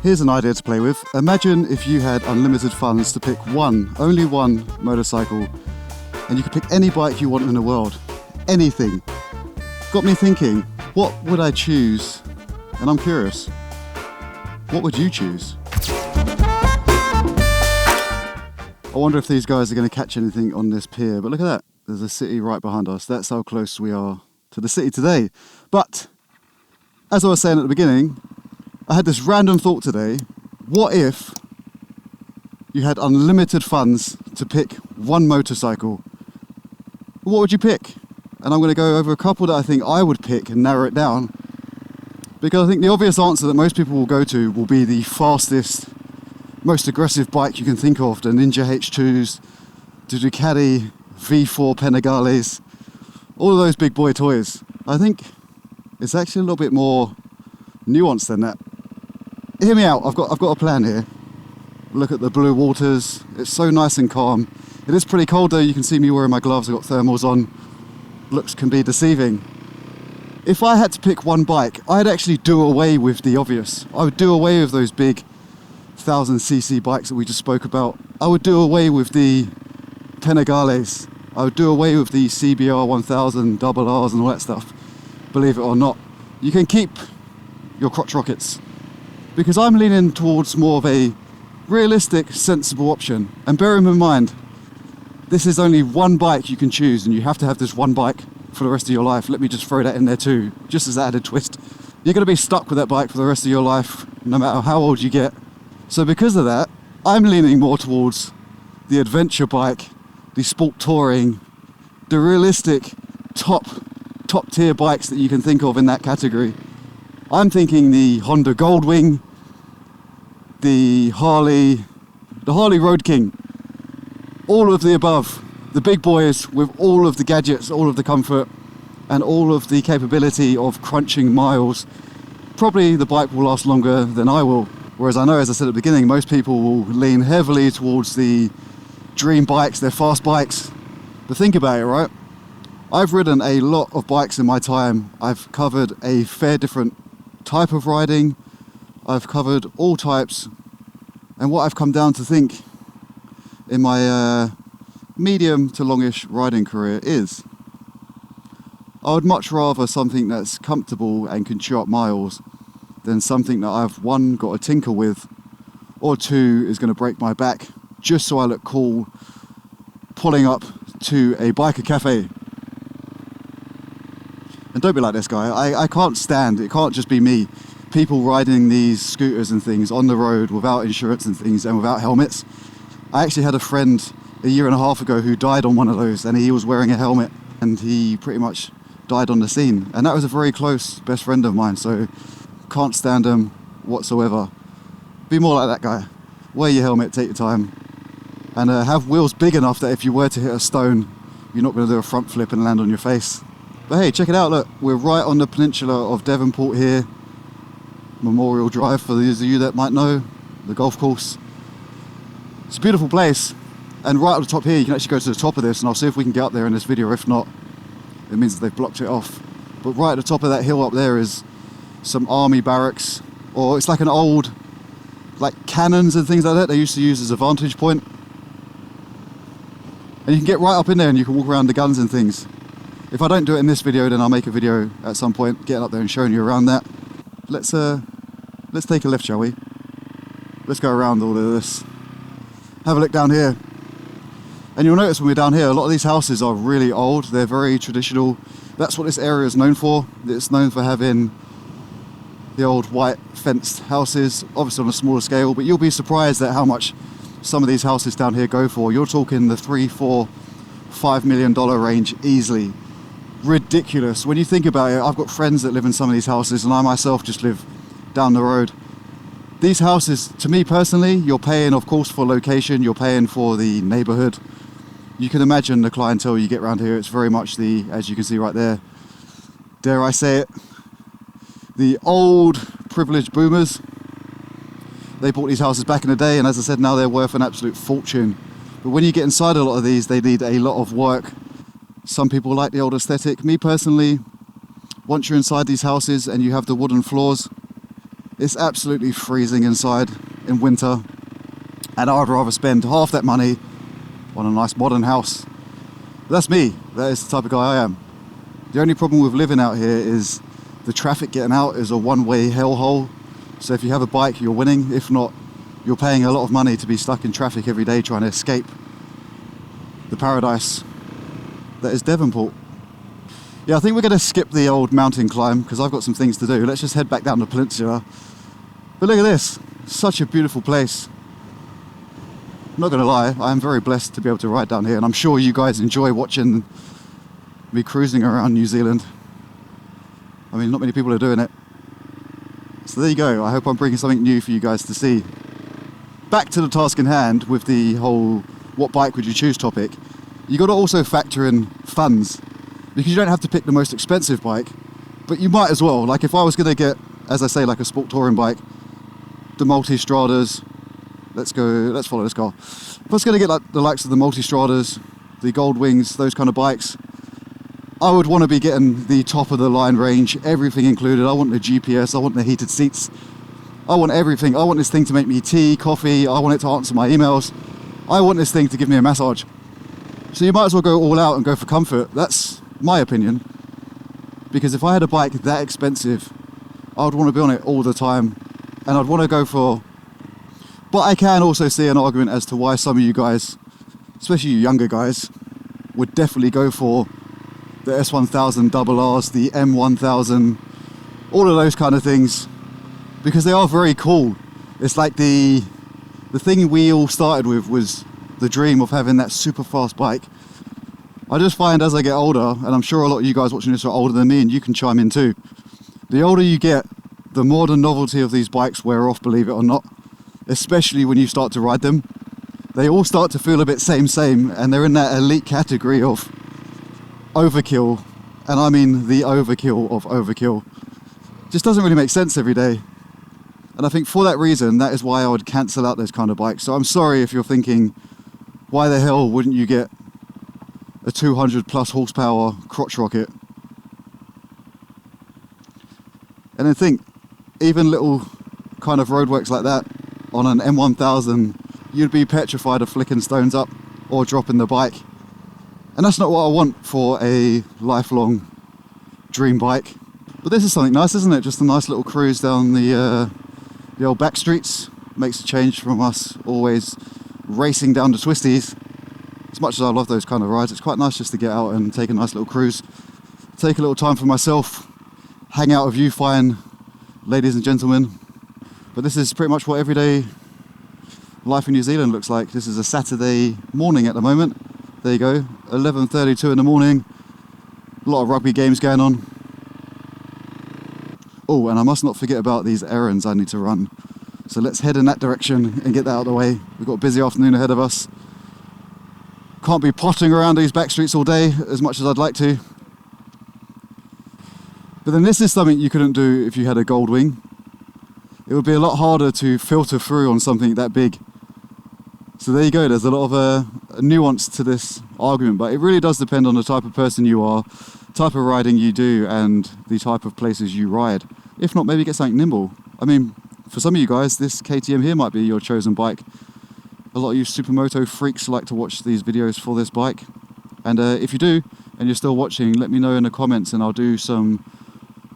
Here's an idea to play with. Imagine if you had unlimited funds to pick only one motorcycle, and you could pick any bike you want in the world. Anything. Got me thinking, what would I choose? And I'm curious, what would you choose? I wonder if these guys are going to catch anything on this pier, but look at that. There's a city right behind us. That's how close we are to the city today. But, as I was saying at the beginning, I had this random thought today. What if you had unlimited funds to pick one motorcycle? What would you pick? And I'm going to go over a couple that I think I would pick and narrow it down. Because I think the obvious answer that most people will go to will be the fastest, most aggressive bike you can think of. The Ninja H2s, the Ducati V4 Panigales, all of those big boy toys. I think it's actually a little bit more nuanced than that. Hear me out, I've got a plan here. Look at the blue waters, it's so nice and calm. It is pretty cold though, you can see me wearing my gloves, I've got thermals on. Looks can be deceiving. If I had to pick one bike, I'd actually do away with the obvious. I would do away with those big 1000cc bikes that we just spoke about. I would do away with the Panigales. I would do away with the CBR 1000 double Rs and all that stuff. Believe it or not. You can keep your crotch rockets. Because I'm leaning towards more of a realistic, sensible option. And bear in mind, this is only one bike you can choose, and you have to have this one bike for the rest of your life. Let me just throw that in there too, just as an added twist. You're going to be stuck with that bike for the rest of your life, no matter how old you get. So because of that, I'm leaning more towards the adventure bike, the sport touring, the realistic top tier bikes that you can think of in that category. I'm thinking the Honda Goldwing, the Harley Road King, all of the above, the big boys with all of the gadgets, all of the comfort, and all of the capability of crunching miles. Probably the bike will last longer than I will. Whereas I know, as I said at the beginning, most people will lean heavily towards the dream bikes, they're fast bikes. But think about it, right? I've ridden a lot of bikes in my time. I've covered a fair different type of riding. I've covered all types. And what I've come down to think in my medium to longish riding career is I would much rather something that's comfortable and can chew up miles than something that I've one, got to tinker with, or two, is going to break my back just so I look cool pulling up to a biker cafe. And don't be like this guy, I can't stand, it can't just be me, people riding these scooters and things on the road without insurance and things and without helmets. I actually had a friend a year and a half ago who died on one of those, and he was wearing a helmet and he pretty much died on the scene. And that was a very close best friend of mine, so can't stand him whatsoever. Be more like that guy. Wear your helmet, take your time, and have wheels big enough that if you were to hit a stone, you're not going to do a front flip and land on your face. But hey, check it out, look, we're right on the peninsula of Devonport here. Memorial Drive, for those of you that might know, the golf course. It's a beautiful place, and right at the top here, you can actually go to the top of this, and I'll see if we can get up there in this video. If not, it means that they've blocked it off. But right at the top of that hill up there is some army barracks, or it's like an old, like cannons and things like that they used to use as a vantage point. And you can get right up in there and you can walk around the guns and things. If I don't do it in this video, then I'll make a video at some point getting up there and showing you around that. Let's take a lift, shall we? Let's go around all of this. Have a look down here. And you'll notice when we're down here, a lot of these houses are really old. They're very traditional. That's what this area is known for. It's known for having the old white fenced houses, obviously on a smaller scale, but you'll be surprised at how much some of these houses down here go for. You're talking the $3, $4, $5 million range easily. Ridiculous. When you think about it, I've got friends that live in some of these houses, and I myself just live down the road. These houses, to me personally, you're paying, of course, for location, you're paying for the neighborhood. You can imagine the clientele you get around here. It's very much the, as you can see right there, dare I say it, the old privileged boomers. They bought these houses back in the day, and as I said, now they're worth an absolute fortune. But when you get inside a lot of these, they need a lot of work. Some people like the old aesthetic. Me personally, once you're inside these houses and you have the wooden floors, It's absolutely freezing inside in winter, and I'd rather spend half that money on a nice modern house. That's me. That is the type of guy I am. The only problem with living out here is the traffic getting out is a one-way hellhole. So if you have a bike, you're winning. If not, you're paying a lot of money to be stuck in traffic every day trying to escape the paradise that is Devonport. Yeah, I think we're going to skip the old mountain climb because I've got some things to do. Let's just head back down the peninsula. But look at this. Such a beautiful place. I'm not going to lie, I am very blessed to be able to ride down here, and I'm sure you guys enjoy watching me cruising around New Zealand. I mean, not many people are doing it. So there you go. I hope I'm bringing something new for you guys to see. Back to the task in hand with the whole what bike would you choose topic. You got to also factor in funds, because you don't have to pick the most expensive bike, but you might as well. Like if I was going to get, as I say, like a sport touring bike, the Multistradas. Let's follow this car. If I was going to get like the likes of the Multistradas, the Gold Wings, those kind of bikes, I would want to be getting the top of the line range, everything included. I want the GPS, I want the heated seats, I want everything. I want this thing to make me tea, coffee, I want it to answer my emails, I want this thing to give me a massage. So you might as well go all out and go for comfort. That's my opinion. Because if I had a bike that expensive, I would want to be on it all the time, and I'd want to go for... But I can also see an argument as to why some of you guys, especially you younger guys, would definitely go for the S1000 RRs, the M1000, all of those kind of things, because they are very cool. It's like the thing we all started with was the dream of having that super fast bike. I just find as I get older, and I'm sure a lot of you guys watching this are older than me, and you can chime in too, the older you get, the more the novelty of these bikes wear off, believe it or not. Especially when you start to ride them. They all start to feel a bit same, and they're in that elite category of overkill, and I mean the overkill of overkill. Just doesn't really make sense every day. And I think for that reason, that is why I would cancel out those kind of bikes. So I'm sorry if you're thinking, why the hell wouldn't you get a 200 plus horsepower crotch rocket? And then think, even little kind of roadworks like that, on an M1000, you'd be petrified of flicking stones up or dropping the bike. And that's not what I want for a lifelong dream bike. But this is something nice, isn't it? Just a nice little cruise down the old back streets. Makes a change from us always racing down the twisties. As much as I love those kind of rides, it's quite nice just to get out and take a nice little cruise. Take a little time for myself, hang out with you fine ladies and gentlemen. But this is pretty much what everyday life in New Zealand looks like. This is a Saturday morning at the moment. There you go, 11:32 in the morning. A lot of rugby games going on. Oh, and I must not forget about these errands I need to run. So let's head in that direction and get that out of the way. We've got a busy afternoon ahead of us. Can't be potting around these back streets all day as much as I'd like to. But then this is something you couldn't do if you had a Gold Wing. It would be a lot harder to filter through on something that big. So there you go, there's a lot of nuance to this argument, but it really does depend on the type of person you are, type of riding you do, and the type of places you ride. If not, maybe get something nimble. I mean, for some of you guys, this KTM here might be your chosen bike. A lot of you supermoto freaks like to watch these videos for this bike. And if you do, and you're still watching, let me know in the comments and I'll do some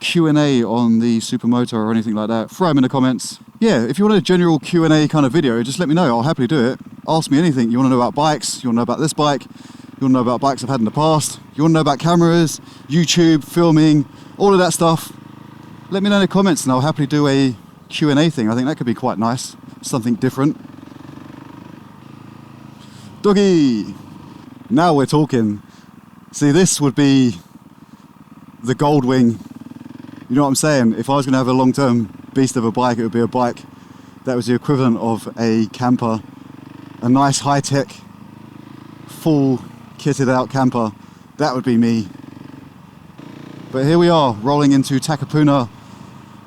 Q&A on the supermoto or anything like that. Throw them in the comments. Yeah, if you want a general Q&A kind of video, just let me know. I'll happily do it. Ask me anything. You want to know about bikes? You want to know about this bike? You want to know about bikes I've had in the past? You want to know about cameras, YouTube, filming, all of that stuff? Let me know in the comments and I'll happily do a Q&A thing. I think that could be quite nice. Something different. Doggy! Now we're talking. See, this would be the Gold Wing. You know what I'm saying? If I was going to have a long-term beast of a bike, it would be a bike that was the equivalent of a camper. A nice high-tech, full kitted out camper. That would be me. But here we are, rolling into Takapuna.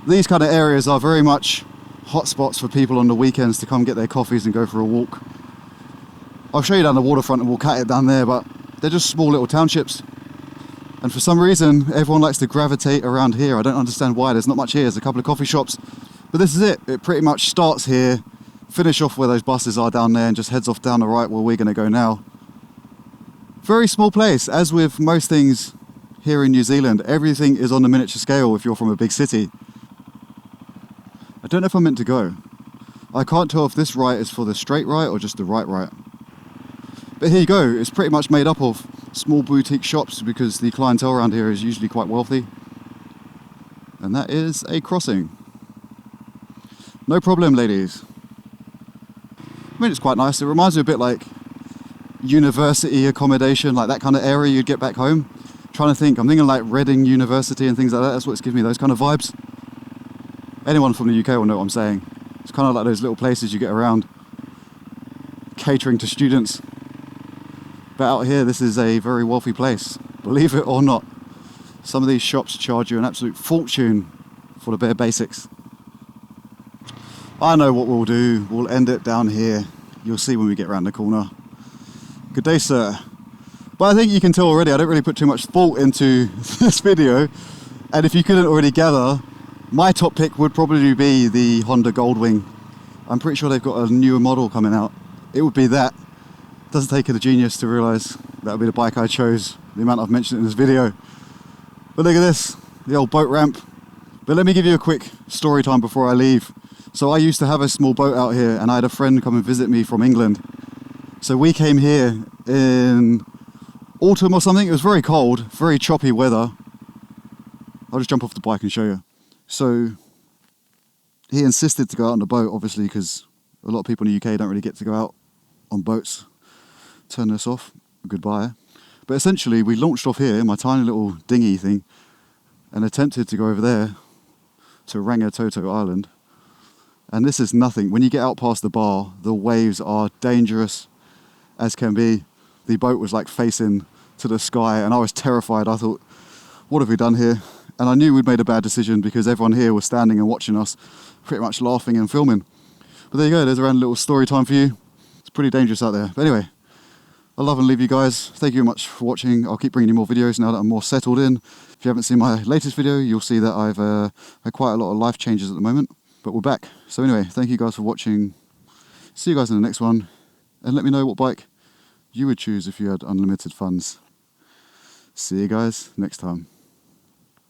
These kind of areas are very much hotspots for people on the weekends to come get their coffees and go for a walk. I'll show you down the waterfront and we'll cut it down there, but they're just small little townships. And for some reason, everyone likes to gravitate around here. I don't understand why. There's not much here. There's a couple of coffee shops, But this is it. It pretty much starts here, finish off where those buses are down there, and just heads off down the right where we're going to go now. Very small place. As with most things here in New Zealand, everything is on the miniature scale if you're from a big city. I don't know if I'm meant to go. I can't tell if this right is for the straight right or just the right. But here you go. It's pretty much made up of small boutique shops because the clientele around here is usually quite wealthy. And that is a crossing. No problem, ladies. I mean, it's quite nice. It reminds me a bit like university accommodation, like that kind of area you'd get back home. Trying to think, I'm thinking like Reading University and things like that. That's what's giving me those kind of vibes. Anyone from the UK will know what I'm saying. It's kind of like those little places you get around catering to students. But out here, this is a very wealthy place, believe it or not. Some of these shops charge you an absolute fortune for the bare basics. I know what we'll do. We'll end it down here. You'll see when we get around the corner. Good day, sir. But I think you can tell already, I don't really put too much thought into this video. And if you couldn't already gather, my top pick would probably be the Honda Goldwing. I'm pretty sure they've got a newer model coming out. It would be that. Doesn't take a genius to realise that would be the bike I chose, the amount I've mentioned in this video. But look at this, the old boat ramp. But let me give you a quick story time before I leave. So I used to have a small boat out here and I had a friend come and visit me from England. So we came here in autumn or something. It was very cold, very choppy weather. I'll just jump off the bike and show you. So he insisted to go out on the boat, obviously, because a lot of people in the UK don't really get to go out on boats. Turn this off, goodbye. But essentially we launched off here, my tiny little dinghy thing, and attempted to go over there to Rangitoto Island. And this is nothing. When you get out past the bar, the waves are dangerous as can be. The boat was like facing to the sky and I was terrified. I thought, what have we done here? And I knew we'd made a bad decision because everyone here was standing and watching us, pretty much laughing and filming. But there you go, there's a random little story time for you. It's pretty dangerous out there. But anyway, I love and leave you guys. Thank you very much for watching. I'll keep bringing you more videos now that I'm more settled in. If you haven't seen my latest video, you'll see that I've had quite a lot of life changes at the moment. But we're back. So anyway, thank you guys for watching. See you guys in the next one. And let me know what bike you would choose if you had unlimited funds. See you guys next time.